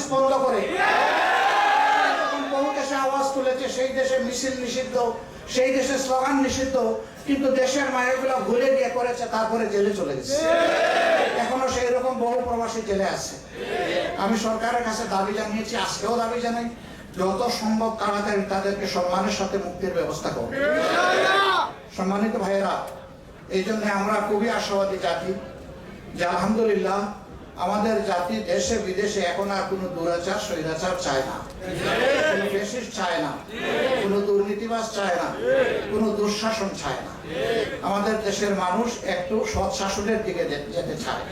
Police বন্ধ করে। বহু দেশে আওয়াজ তুলেছে সেই দেশে মিছিল নিষিদ্ধ, সেই দেশে স্লোগান নিষিদ্ধ, কিন্তু দেশের মায়েরগুলো ভুলে গিয়ে করেছে, তারপরে জেলে চলে গেছে। এখনো সেই রকম বহু প্রবাসী জেলে আছে। আমি সরকারের কাছে দাবি জানিয়েছি, আজকেও দাবি জানাই, যত সম্ভব তাড়াতাড়ি তাদেরকে সম্মানের সাথে মুক্তির ব্যবস্থা করবে। সম্মানিত ভাইয়েরা, এই জন্য আমরা খুবই আশাবাদী জাতি যে আলহামদুলিল্লাহ আমাদের জাতি দেশে বিদেশে এখন আর কোনো দুরাচার স্বৈরাচার চায় না, কোনো ফ্যাসিস্ট চায় না, কোনো দুর্নীতিবাজ চায় না, কোনো দুঃশাসন চায় না। আমাদের দেশের মানুষ একটু সৎ শাসনের দিকে যেতে চায়।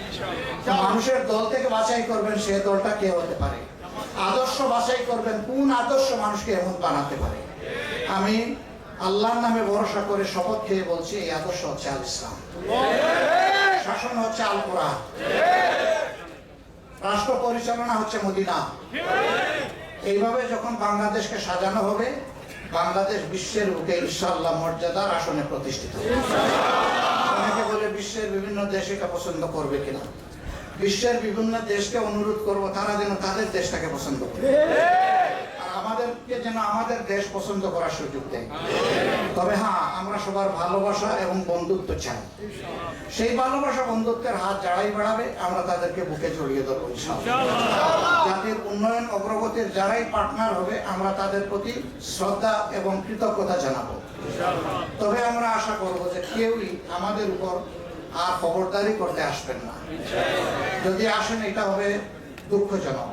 মানুষের দল থেকে বাছাই করবেন সে দলটা কে হতে পারে, আদর্শ বাছাই করবেন কোন আদর্শ মানুষকে এমন বানাতে পারে। আমি আল্লাহর নামে ভরসা করে শপথ খেয়ে বলছি, এই আদর্শ হচ্ছে আল ইসলাম, শাসন হচ্ছে আল কোরআন, রাষ্ট্র পরিচালনা হচ্ছে মদিনা। এইভাবে যখন বাংলাদেশকে সাজানো হবে, বাংলাদেশ বিশ্বের বুকে ইনশাআল্লাহ মর্যাদার আসনে প্রতিষ্ঠিত হবে। অনেকে বলে বিশ্বের বিভিন্ন দেশ এটা পছন্দ করবে কিনা। বিশ্বের বিভিন্ন দেশকে অনুরোধ করব তারা যেন তাদের দেশটাকে পছন্দ করে, আর আমাদেরকে যেন আমাদের দেশ পছন্দ করার সুযোগ দেয়। তবে হ্যাঁ, আমরা সবার ভালোবাসা এবং বন্ধুত্ব চাই। সেই ভালোবাসা বন্ধুত্বের হাত যারাই বাড়াবে আমরা তাদেরকে বুকে জড়িয়ে ধরবো ইনশাআল্লাহ। জাতির উন্নয়ন অগ্রগতির যারাই পার্টনার হবে আমরা তাদের প্রতি শ্রদ্ধা এবং কৃতজ্ঞতা জানাবো। তবে আমরা আশা করব যে কেউই আমাদের উপর আর খবরদারি করতে আসবেন না। যদি আসেন এটা হবে দুঃখজনক,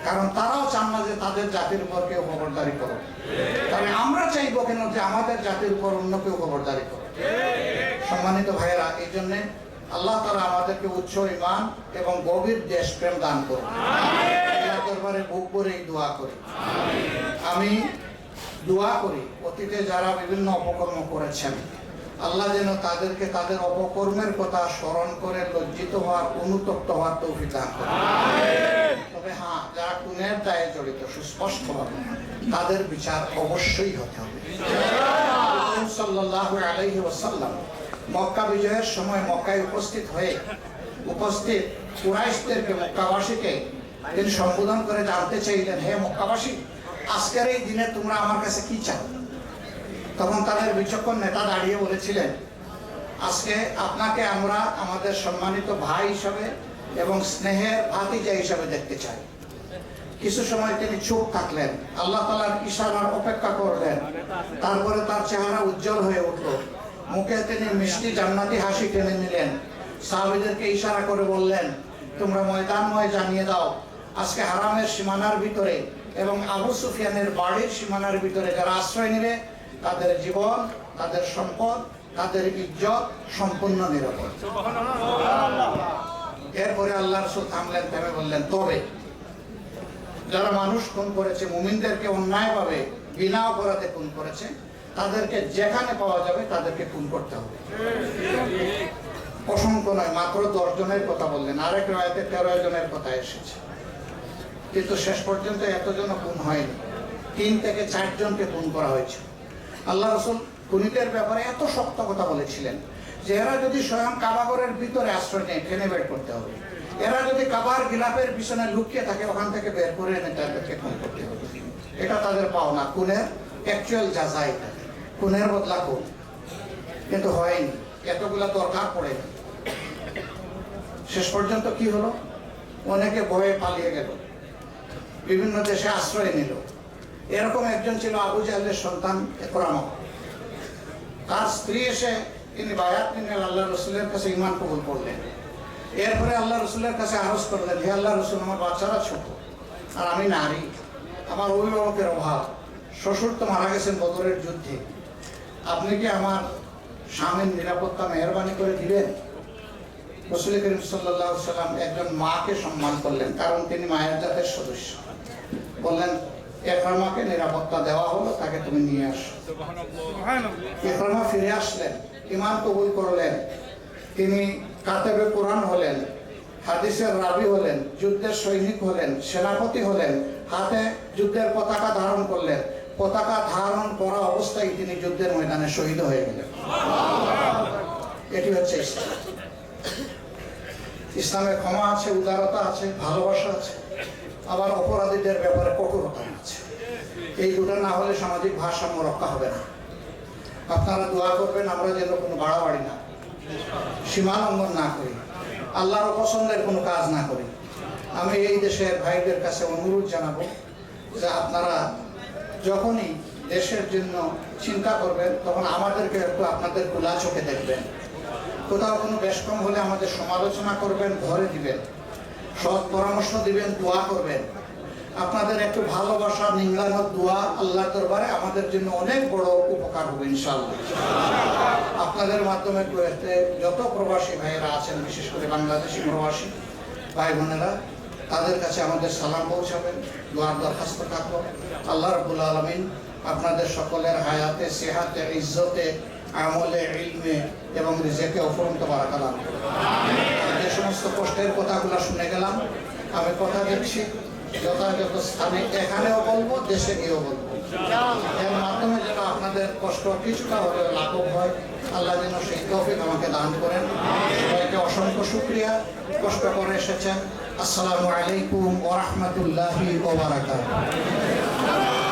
কারণ তারাও চান না যে তাদের জাতির উপর কেউ খবরদারি করুক। তবে আমরা চাইবো কেন যে আমাদের জাতির উপর অন্য কেউ খবরদারি করুক। সম্মানিত ভাইয়েরা, এই জন্যে আল্লাহ তাআলা আমাদেরকে উচ্চ ঈমান এবং গভীর দেশপ্রেম দান করুন। আল্লাহর দরবারে বুক ভরে দোয়া করি। আমি দোয়া করি অতীতে যারা বিভিন্ন অপকর্ম করেছেন, আল্লাহ যেন তাদেরকে তাদের অপকর্মের কথা স্মরণ করে লজ্জিত হওয়ার, অনুতপ্ত হওয়ার তৌফিক দান করেন। তবে হ্যাঁ, যারা খুনের দায়ে জড়িত সুস্পষ্টভাবে তাদের বিচার অবশ্যই হতে হবে। সাল্লাল্লাহু আলাইহি ওয়াসাল্লাম মক্কা বিজয়ের সময় মক্কায় উপস্থিত কুরাইশদেরকে, মক্কাবাসীকে তিনি সম্বোধন করে জানতে চাইলেন, হে মক্কাবাসী, আজকের এই দিনে তোমরা আমার কাছে কি চাও? তখন তাদের বিচক্ষণ নেতা দাঁড়িয়ে বলেছিলেন, আজকে আপনাকে আমরা আমাদের সম্মানিত ভাই হিসাবে এবং স্নেহের ভাতিজা হিসাবে দেখতে চাই। কিছু সময় তিনি চুপ থাকলেন, আল্লাহ তাআলার ইশারার অপেক্ষা করলেন। তারপরে তার চেহারা উজ্জ্বল হয়ে উঠল, মুখে তিনি মিষ্টি জান্নাতি হাসি টেনে নিলেন। সাহাবীদেরকে ইশারা করে বললেন, তোমরা ময়দানময় জানিয়ে দাও, আজকে হারামের সীমানার ভিতরে এবং আবু সুফিয়ানের বাড়ির সীমানার ভিতরে যারা আশ্রয় নেবে তাদের জীবন, তাদের সম্পদ, তাদের ইজ্জত সম্পূর্ণ নিরাপদ। এরপরে আল্লাহ রাসূল থামলেন, থেমে বললেন, তবে যারা মানুষ খুন করেছে, মুমিনদেরকে অন্যায়ভাবে বিনা অপরাধে খুন করেছে, তাদেরকে যেখানে পাওয়া যাবে তাদেরকে খুন করতে হবে। অসংখ্য নয়, মাত্র 10 জনের কথা বললেন। আরেক রায়তে 13 জনের কথা এসেছে, কিন্তু শেষ পর্যন্ত এতজন খুন হয়নি। 3 থেকে 4 জনকে খুন করা হয়েছে। আল্লাহ রাসূল খুনিদের ব্যাপারে এত শক্ত কথা বলেছিলেন যে এরা যদি স্বয়ং কাবাঘরের ভিতরে আশ্রয় নেয়, টেনে বের করতে হবে। এরা যদি কাবার গিলাফের পিছনে লুকিয়ে থাকে, ওখান থেকে বের করে এনে তাদেরকে খুন করতে হবে। এটা তাদের পাওনা, খুনের অ্যাকচুয়াল জাযা এটা, খুনের বদলা খুন। কিন্তু হয়নি, এতগুলা দরকার পড়েনি। শেষ পর্যন্ত কি হলো? অনেকে ভয়ে পালিয়ে গেল, বিভিন্ন দেশে আশ্রয় নিল। এরকম একজন ছিল আবু জাহলের সন্তান ইকরামা। তার স্ত্রী এসে তিনি বায়াত নিলেন, আল্লাহ রাসূলের কাছে ঈমান কবুল করলেন। এরপরে আল্লাহ রাসূলের কাছে আরজ করলেন, হে আল্লাহ রাসূল, আমার বাচ্চারা ছোট আর আমি নারী, আমার অভিভাবকের অভাব, শ্বশুর তো মারা গেছেন বদরের যুদ্ধে, আপনি কি আমার স্বামীর নিরাপত্তা মেহরবানি করে দিবেন? রাসূল করিম সাল্লাল্লাহু আলাইহি ওয়াসাল্লাম একজন মাকে সম্মান করলেন, কারণ তিনি মায়ের জাতের সদস্য। বললেন, ইকরামাকে নিরাপত্তা দেওয়া হলো, তাকে তুমি নিয়ে আসো। ইকরামা ফিরে আসলেন, ঈমান কবুল করলেন। তিনি কাতেবে কোরআন হলেন, হাদিসের রাবি হলেন, যুদ্ধের সৈনিক হলেন, সেনাপতি হলেন, হাতে যুদ্ধের পতাকা ধারণ করলেন। পতাকা ধারণ করা অবস্থায় তিনি যুদ্ধের ময়দানে শহীদ হয়ে গেলেন। এটি হচ্ছে ইসলাম। ইসলামে ক্ষমা আছে, উদারতা আছে, ভালোবাসা আছে। আবার অপরাধীদের ব্যাপারে কঠোরতা আছে। এই দুটো না হলে সামাজিক ভারসাম্য রক্ষা হবে না। আপনারা দোয়া করবেন আমরা যেন কোনো বাড়াবাড়ি না, সীমা লঙ্ঘন না করি, আল্লাহর পছন্দের কোনো কাজ না করি। আমি এই দেশের ভাইদের কাছে অনুরোধ জানাবো যে আপনারা যখনই দেশের জন্য চিন্তা করবেন তখন আমাদেরকে একটু আপনাদের খোলা চোখে দেখবেন। কোথাও কোনো বেশকম হলে আমাদের সমালোচনা করবেন, ধরে দিবেন, সৎ পরামর্শ দিবেন, দোয়া করবেন। আপনাদের একটু ভালোবাসা, নিংড়ানোর দোয়া আল্লাহর দরবারে আমাদের জন্য অনেক বড় উপকার হবে ইনশাআল্লাহ। আপনাদের মাধ্যমে যত প্রবাসী ভাইয়েরা আছেন, বিশেষ করে বাংলাদেশি প্রবাসী ভাই বোনেরা, তাদের কাছে আমাদের সালাম পৌঁছাবেন, দোয়ার দরখাস্ত থাকবো। আল্লাহ রাব্বুল আলামিন আপনাদের সকলের হায়াতে, সেহাতে, ইজ্জতে, আমলে, ইলমে এবং রিজেকে অফুরন্ত বারাকা দান করুন। যে সমস্ত কষ্টের কথাগুলো শুনে গেলাম, আমি কথা দিচ্ছি যথাযথ স্থানে এখানেও বলবো, দেশে গিয়েও বলবো। এর মাধ্যমে যেন আপনাদের কষ্ট কিছুটা হলেও লাঘব হয়, আল্লাহ যেন সেই তৌফিক আমাকে দান করেন। সবাইকে অসংখ্য শুকরিয়া, কষ্ট করে এসেছেন। আসসালামু আলাইকুম ওয়া রাহমাতুল্লাহি ওয়া বারাকাতুহু।